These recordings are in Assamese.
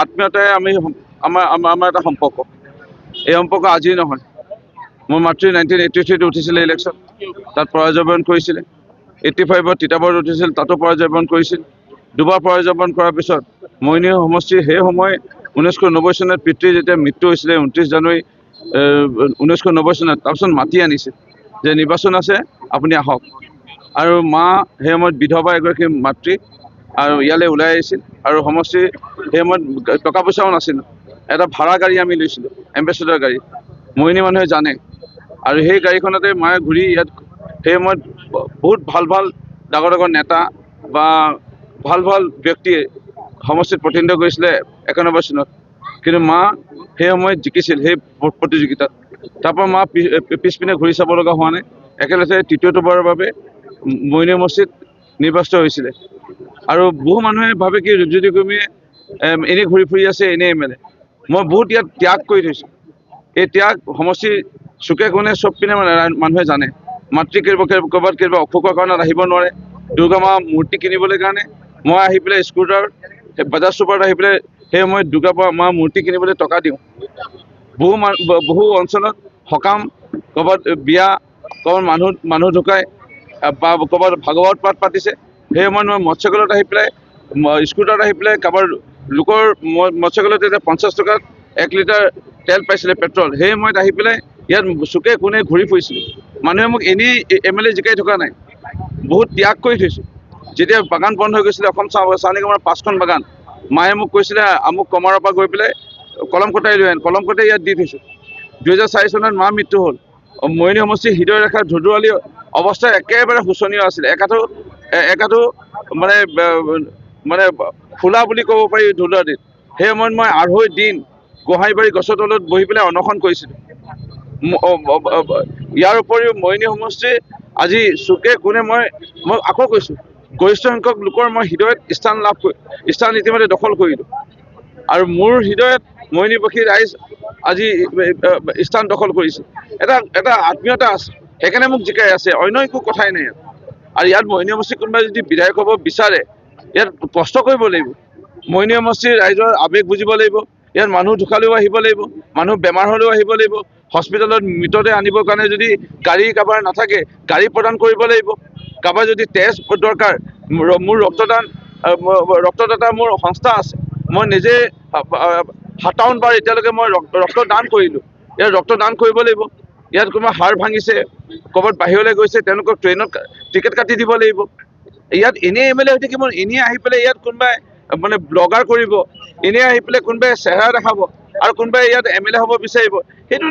আত্মীয়তাই আমাৰ এটা সম্পৰ্ক। এই সম্পৰ্ক আজি নহয়। মোৰ মাতৃ 1983 উঠিছিলে ইলেকশ্যন, তাত পৰাজয়বৰণ কৰিছিলে। 85 তিতাবৰত উঠিছিল, তাতো পৰাজয়বৰণ কৰিছিল। দুবাৰ পৰাজয়বৰণ কৰাৰ পিছত মইনী সমষ্টিৰ সেই সময় 1990 চনত পিতৃ যেতিয়া মৃত্যু হৈছিলে 29 জানুৱাৰী 1990 চনত, তাৰপিছত মাতি আনিছিল যে নিৰ্বাচন আছে, আপুনি আহক। আৰু মা সেই সময়ত বিধৱা এগৰাকী মাতৃ, আৰু ইয়ালৈ ওলাই আহিছিল। আৰু সমষ্টিৰ সেই সময়ত টকা পইচাও নাছিল, এটা ভাড়া গাড়ী আমি লৈছিলোঁ, এম্বেচেডৰ গাড়ী, মইনী মানুহে জানে। আৰু সেই গাড়ীখনতে মায়ে ঘূৰি ইয়াত সেই সময়ত বহুত ভাল ডাঙৰ নেতা বা ভাল ব্যক্তিয়ে সমষ্টিত প্ৰতিনিধিত্ব কৰিছিলে 91 চনত। কিন্তু মা সেই সময়ত জিকিছিল সেই প্ৰতিযোগিতাত। তাৰপৰা মা পিছপিনে ঘূৰি চাব লগা হোৱা নাই, একেলগে তৃতীয়বাৰৰ বাবে মইনী সমষ্টিত নিৰ্বাচিত হৈছিলে। আৰু বহু মানুহে ভাবে কি ৰুপজ্যোতি কুৰ্মীয়ে এনেই ঘূৰি ফুৰি আছে, এনেই MLA। মই বহুত ইয়াত ত্যাগ কৰি থৈছোঁ। এই ত্যাগ সমষ্টিৰ চুকে কোণে চব পিনে মানুহে জানে। মাতৃ ক'ৰবাত অসুখৰ কাৰণত আহিব নোৱাৰে, দুৰ্গা মা মূৰ্তি কিনিবলৈ কাৰণে মই আহি পেলাই স্কুটাৰ বাজাজ চুপাৰত আহি পেলাই সেই সময়ত দুৰ্গা মা মূৰ্তি কিনিবলৈ টকা দিওঁ। বহু অঞ্চলত সকাম, ক'ৰবাত বিয়া, ক'ৰবাত মানুহ ঢুকায় বা ক'ৰবাত ভাগৱত পাঠ পাতিছে, সেই সময়ত মই মৎস্যকলত আহি পেলাই স্কুটাৰত আহি পেলাই কাৰোবাৰ লোকৰ মৎস্যকলত তেতিয়া 50 টকাত 1 লিটাৰ তেল পাইছিলে, পেট্ৰল। সেই সময়ত আহি পেলাই ইয়াত চুকে কোণে ঘূৰি ফুৰিছিলোঁ। মানুহে মোক এনেই MLA জিকাই থকা নাই, বহুত ত্যাগ কৰি থৈছোঁ। যেতিয়া বাগান বন্ধ হৈ গৈছিলে, অসম চাহ নিগমৰ 5খন বাগান, মায়ে মোক কৈছিলে আমুক কমাৰৰ পৰা গৈ পেলাই কলম কটাই লৈ আন, কলম কটাই ইয়াত দি থৈছোঁ। 2004 চনত মাৰ মৃত্যু হ'ল। মইনী সমষ্টিৰ হৃদয় ৰেখাৰ ধুধুৱালী অৱস্থা একেবাৰে শোচনীয় আছিলে। একাঠো মানে ফুলা বুলি ক'ব পাৰি ধুধুৱালীত। সেই সময়ত মই 2.5 দিন গোহাঁইবাৰী গছৰ তলত বহি পেলাই অনশন কৰিছিলোঁ। ইয়াৰ উপৰিও মইনী সমষ্টিৰ আজি চুকে কোণে মই আকৌ কৈছোঁ, গৰিষ্ঠ সংখ্যক লোকৰ মই হৃদয়ত স্থান ইতিমধ্যে দখল কৰিলোঁ। আৰু মোৰ হৃদয়ত মইনীবাসী ৰাইজ আজি স্থান দখল কৰিছে। এটা আত্মীয়তা আছে, সেইকাৰণে মোক জিকাই আছে, অন্য একো কথাই নাই ইয়াত। আৰু ইয়াত মইনী সমষ্টিৰ কোনোবাই যদি বিধায়ক হ'ব বিচাৰে, ইয়াত কষ্ট কৰিব লাগিব। মইনী সমষ্টিৰ ৰাইজৰ আৱেগ বুজিব লাগিব। ইয়াত মানুহ ঢুকালেও আহিব লাগিব, মানুহ বেমাৰ হ'লেও আহিব লাগিব। হস্পিটেলত মৃতদেহ আনিবৰ কাৰণে যদি গাড়ী কাৰোবাৰ নাথাকে, গাড়ী প্ৰদান কৰিব লাগিব। কাৰোবাৰ যদি তেজ দৰকাৰ, মোৰ ৰক্তদাতা মোৰ সংস্থা আছে, মই নিজে 57 বাৰ এতিয়ালৈকে মই ৰক্তদান কৰিলোঁ। ইয়াত ৰক্তদান কৰিব লাগিব। ইয়াত কোনোবা হাড় ভাঙিছে, ক'ৰবাত বাহিৰলৈ গৈছে, তেওঁলোকক ট্ৰেইনত টিকেট কাটি দিব লাগিব। ইয়াত এনেই MLA হৈ থাকিব, এনেই আহি পেলাই ইয়াত কোনোবাই ব্লগাৰ কৰিব, এনেই আহি পেলাই কোনোবাই চেহেৰা দেখাব, আৰু কোনোবাই ইয়াত MLA হ'ব বিচাৰিব। সেইটো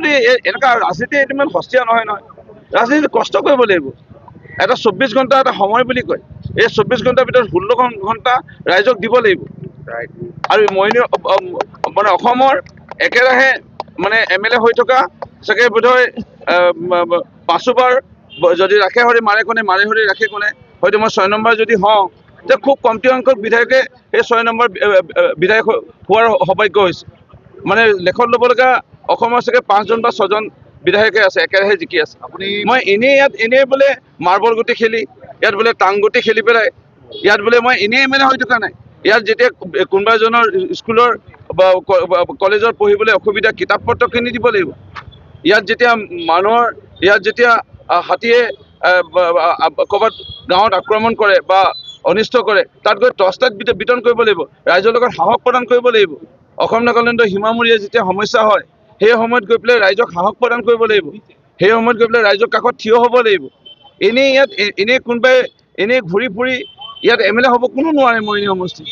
এনেকুৱা ৰাজনীতি এইটো ইমান সস্তীয়া নহয়। ৰাজনীতি কষ্ট কৰিব লাগিব। এটা 24 ঘণ্টা এটা সময় বুলি কয়, এই 24 ঘণ্টাৰ ভিতৰত 16 ঘণ্টা ৰাইজক দিব লাগিব। আৰু মইনী অসমৰ একেৰাহে MLA হৈ থকা চাগে বোধহয় 5 বাৰ, যদি ৰাখে হৰি মাৰে কোনে, মাৰে হৰি ৰাখে কোনে, হয়তো মই 6 নম্বৰ যদি হওঁ, তেতিয়া খুব কমটি সংখ্যক বিধায়কে সেই 6 নম্বৰ বিধায়ক হোৱাৰ সৌভাগ্য হৈছে। লেখত ল'ব লগা অসমৰ চাগে 5জন বা 6জন বিধায়কে আছে, একেৰাহে জিকি আছে। মই এনেই বোলে মাৰ্বল গুটি খেলি, ইয়াত বোলে টাং গুটি খেলি পেলাই, ইয়াত বোলে মই এনেই MLA হৈ থকা নাই। ইয়াত যেতিয়া কোনোবা এজনৰ স্কুলৰ বা কলেজত পঢ়িবলৈ অসুবিধা, কিতাপ পত্ৰ কিনি দিব লাগিব। ইয়াত যেতিয়া হাতীয়ে ক'ৰবাত গাঁৱত আক্ৰমণ কৰে বা অনিষ্ট কৰে, তাত গৈ টৰ্চ লাইট বিতৰণ কৰিব লাগিব, ৰাইজৰ লগত সাহস প্ৰদান কৰিব লাগিব। অসম নাগালেণ্ডৰ সীমামূৰীয়া যেতিয়া সমস্যা হয়, সেই সময়ত গৈ পেলাই ৰাইজক সাহস প্ৰদান কৰিব লাগিব। সেই সময়ত গৈ পেলাই ৰাইজৰ কাষত থিয় হ'ব লাগিব। এনেই কোনোবাই ঘূৰি ফুৰি ইয়াত MLA হ'ব কোনো নোৱাৰে। মইনী সমষ্টি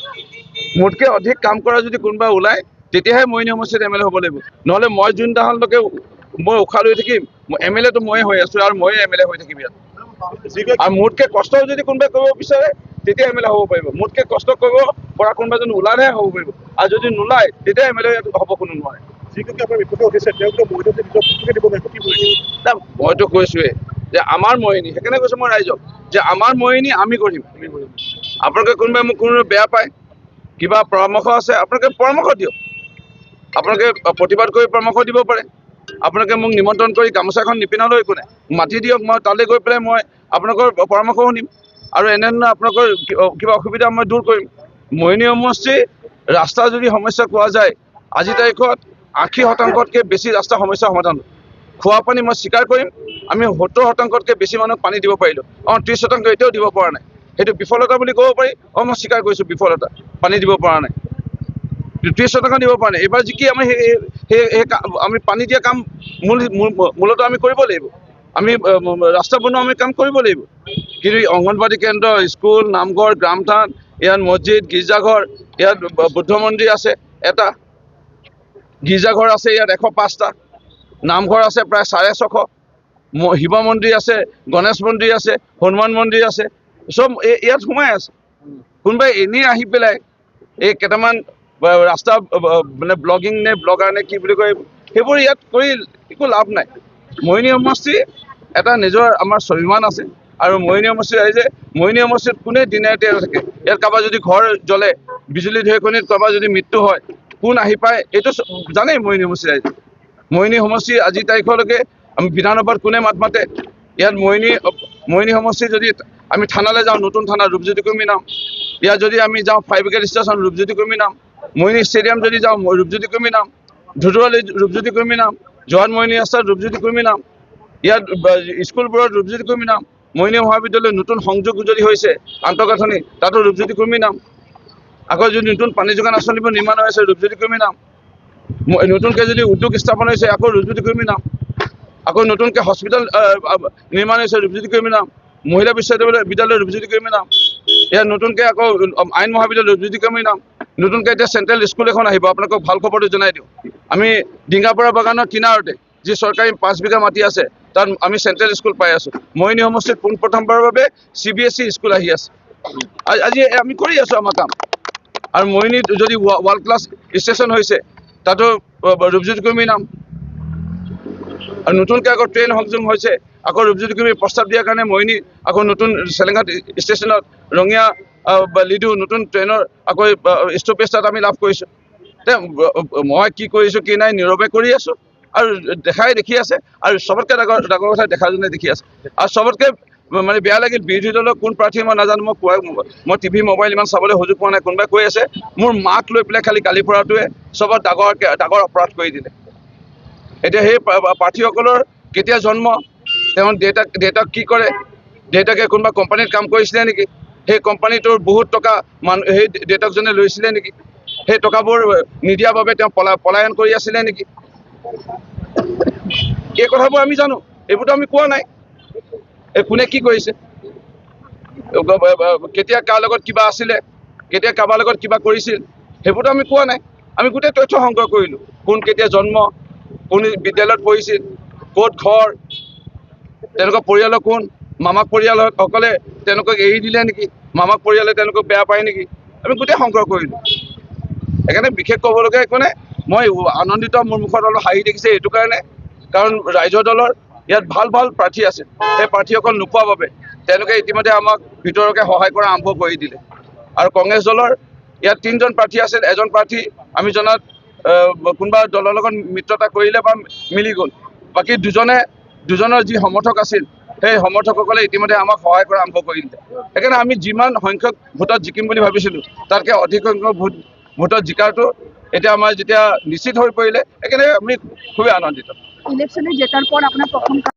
মোতকৈ অধিক কাম কৰা যদি কোনোবা ওলায়, তেতিয়াহে মইনী সমষ্টিত MLA হ'ব লাগিব। নহ'লে মই যোনদিনাখনলৈকে মই উশাহ লৈ থাকিম, MLA টো ময়ে হৈ আছোঁ, আৰু ময়ে MLA হৈ থাকিম ইয়াত। আৰু মোতকৈ কষ্ট যদি কোনোবাই কৰিব বিচাৰে, তেতিয়া MLA হ'ব পাৰিব। মোতকৈ কষ্ট কৰিব পৰা কোনোবা যদি ওলালেহে হ'ব পাৰিব, আৰু যদি নোলায় তেতিয়া MLA হ'ব কোনো নোৱাৰে। মইতো কৈছোৱে যে আমাৰ মইনী, সেইকাৰণে কৈছোঁ মই ৰাইজক যে আমাৰ মইনী আমি কৰিম। আপোনালোকে কোনোবাই মোক বেয়া পায়, কিবা পৰামৰ্শ আছে, আপোনালোকে পৰামৰ্শ দিয়ক। আপোনালোকে প্ৰতিবাদ কৰি পৰামৰ্শ দিব পাৰে। আপোনালোকে মোক নিমন্ত্ৰণ কৰি গামোচাখন নিপিন্ধালেও একো নাই, মাতি দিয়ক। মই তালৈ গৈ পেলাই মই আপোনালোকৰ পৰামৰ্শ শুনিম, আৰু এনেধৰণৰ আপোনালোকৰ কিবা অসুবিধা মই দূৰ কৰিম। মইনী সমষ্টি ৰাস্তা যদি সমস্যা কোৱা যায় আজি তাৰিখত 80%তকৈ বেছি ৰাস্তা সমস্যা সমাধান খোৱা পানী মই স্বীকাৰ কৰিম আমি 70%তকৈ বেছি মানুহক পানী দিব পাৰিলোঁ 30% এতিয়াও দিব পৰা নাই সেইটো বিফলতা বুলি ক'ব পাৰি মই স্বীকাৰ কৰিছোঁ বিফলতা পানী দিব পৰা নাই 30% দিব পৰা নাই এইবাৰ যি কি আমি আমি পানী দিয়া কাম মূলতঃ আমি কৰিব লাগিব আমি ৰাস্তা বনোৱা আমি কাম কৰিব লাগিব কিন্তু অংগনবাদী কেন্দ্ৰ স্কুল নামঘৰ গ্ৰামথান ইয়াত মছজিদ গীৰ্জাঘৰ ইয়াত বুদ্ধ মন্দিৰ আছে এটা গীৰ্জাঘৰ আছে ইয়াত 105টা নামঘৰ আছে প্ৰায় 650 শিৱ মন্দিৰ আছে গণেশ মন্দিৰ আছে হনুমান মন্দিৰ আছে চব ইয়াত সোমাই আছে কোনোবাই এনেই আহি পেলাই এই কেইটামান ৰাস্তা মানে ব্লগিং নে ব্লগাৰ নে কি বুলি কয় সেইবোৰ ইয়াত কৰি একো লাভ নাই মোহিনী সমষ্টি এটা নিজৰ আমাৰ স্বাভিমান আছে আৰু মোহিনী সমষ্টি আহিছে মোহিনী সমষ্টিত কোনে দিনে ৰাতিয়ে থাকে ইয়াত কাৰোবাৰ যদি ঘৰ জ্বলে বিজুলী ঢেৰেকণিত কাৰোবাৰ যদি মৃত্যু হয় কোন আহি পায় এইটো জানেই মোহিনী সমষ্টি ৰাইজে মোহিনী সমষ্টি আজি তাৰিখলৈকে আমি বিধানসভাত কোনে মাত মাতে ইয়াত মোহিনী সমষ্টি যদি আমি থানালৈ যাওঁ নতুন থানা ৰূপজ্যোতি কৰ্মী নাম ইয়াত যদি আমি যাওঁ ফায়াৰ ব্ৰিগেড ষ্টেচন ৰূপজ্যোতি কৰ্মী নাম মোহিনী ষ্টেডিয়াম যদি যাওঁ ৰূপজ্যোতি কৰ্মী নাম ধুধুৱালী ৰূপজ্যোতি কৰ্মী নাম জোৱান মোহিনী ৰাস্তাত ৰূপজ্যোতি কৰ্মী নাম ইয়াত স্কুলবোৰত ৰূপজ্যোতি কৰ্মী নাম মোহিনী মহাবিদ্যালয় নতুন সংযোগ যদি হৈছে আন্তঃগাঁথনি তাতো ৰূপজ্যোতি কৰ্মী নাম আকৌ যদি নতুন পানী যোগান আঁচনিবোৰ নিৰ্মাণ হৈ আছে ৰূপজ্যোতি কৰ্মী নাম নতুনকৈ যদি উদ্যোগ স্থাপন হৈছে আকৌ ৰূপজ্যোতি কৰ্মী নাম আকৌ নতুনকৈ হস্পিটেল নিৰ্মাণ হৈছে ৰূপজ্যোতি কৰ্মী নাম মহিলা বিশ্ববিদ্যালয় ৰূপজ্যোতি কৰ্মী নাম ইয়াত নতুনকৈ আকৌ আইন মহাবিদ্যালয় ৰূপজ্যোতি কৰ্মী নাম নতুনকৈ এতিয়া চেণ্ট্ৰেল স্কুল এখন আহিব আপোনালোকক ভাল খবৰটো জনাই দিওঁ আমি ডিঙাপৰা বাগানৰ কিনাৰতে যি চৰকাৰী 5 বিঘা মাটি আছে তাত আমি চেণ্ট্ৰেল স্কুল পাই আছোঁ মোহিনী সমষ্টিত পোনপ্ৰথমবাৰৰ বাবে CBSE স্কুল আহি আছে আজি আমি কৰি আছোঁ আমাৰ কাম আৰু মোহিনীত যদি ৱৰ্ল্ড ক্লাছ ষ্টেচন হৈছে তাতো ৰূপজ্যোতি কৰ্মী নাম আৰু নতুনকৈ আকৌ ট্ৰেইন সংযোগ হৈছে আকৌ ৰূপজ্যোতি কৰ্মী প্ৰস্তাৱ দিয়াৰ কাৰণে মোহিনী আকৌ নতুন চেলেঙাত ষ্টেচনত ৰঙিয়া লিডু নতুন ট্ৰেইনৰ আকৌ ষ্টপেজ তাত আমি লাভ কৰিছোঁ মই কি কৰিছোঁ কি নাই নীৰৱে কৰি আছোঁ আৰু দেখি আছে আৰু চবতকৈ ডাঙৰ কথা দেখাজনে দেখি আছে আৰু চবতকৈ মানে বেয়া লাগিল বিৰোধী দলৰ কোন প্ৰাৰ্থী মই নাজানো মই টিভি মোবাইল ইমান চাবলৈ সুযোগ পোৱা নাই কোনোবাই কৈ আছে মোৰ মাক লৈ পেলাই খালি গালি পৰাটোৱে চবত ডাঙৰ অপৰাধ কৰি দিলে এতিয়া সেই প্ৰাৰ্থীসকলৰ কেতিয়া জন্ম তেওঁৰ দেউতাক কি কৰে দেউতাকে কোনোবা কোম্পানীত কাম কৰিছিলে নেকি সেই কোম্পানীটোৰ বহুত টকা সেই দেউতাকজনে লৈছিলে নেকি সেই টকাবোৰ নিদিয়াৰ বাবে তেওঁ পলায়ন কৰি আছিলে নেকি এই কথাবোৰ আমি জানো এইবোৰতো আমি কোৱা নাই কোনে কি কৰিছে কেতিয়া কাৰ লগত কিবা আছিলে কেতিয়া কাৰোবাৰ লগত কিবা কৰিছিল সেইবোৰতো আমি কোৱা নাই আমি গোটেই তথ্য সংগ্ৰহ কৰিলোঁ কোন কেতিয়া জন্ম কোন বিদ্যালয়ত পঢ়িছিল ক'ত ঘৰ তেওঁলোকৰ পৰিয়ালৰ কোন মামাক পৰিয়ালসকলে তেওঁলোকক এৰি দিলে নেকি মামাক পৰিয়ালে তেওঁলোকক বেয়া পায় নেকি আমি গোটেই সংগ্ৰহ কৰিলোঁ সেইকাৰণে বিশেষ ক'বলগীয়া একো নাই মই আনন্দিত মোৰ মুখত অলপ হাঁহি দেখিছে এইটো কাৰণে কাৰণ ৰাইজৰ দলৰ ইয়াত ভাল প্ৰাৰ্থী আছে সেই প্ৰাৰ্থীসকল নোপোৱাৰ বাবে তেওঁলোকে ইতিমধ্যে আমাক ভিতৰকে সহায় কৰা আৰম্ভ কৰি দিলে আৰু কংগ্ৰেছ দলৰ ইয়াত 3জন প্ৰাৰ্থী আছিল এজন প্ৰাৰ্থী আমি জনাত কোনোবা দলৰ লগত মিত্ৰতা কৰিলে বা মিলি গ'ল বাকী দুজনৰ যি সমৰ্থক আছিল সেই সমৰ্থকসকলে ইতিমধ্যে আমাক সহায় কৰা আৰম্ভ কৰি দিলে সেইকাৰণে আমি যিমান সংখ্যক ভোটত জিকিম বুলি ভাবিছিলোঁ তাতকৈ অধিক সংখ্যক ভোটত জিকাৰটো এতিয়া আমাৰ যেতিয়া নিশ্চিত হৈ পৰিলে সেইকাৰণে আমি খুবেই আনন্দিত ইলেকশনে জেতাৰ পৰ আপনাৰ প্ৰথম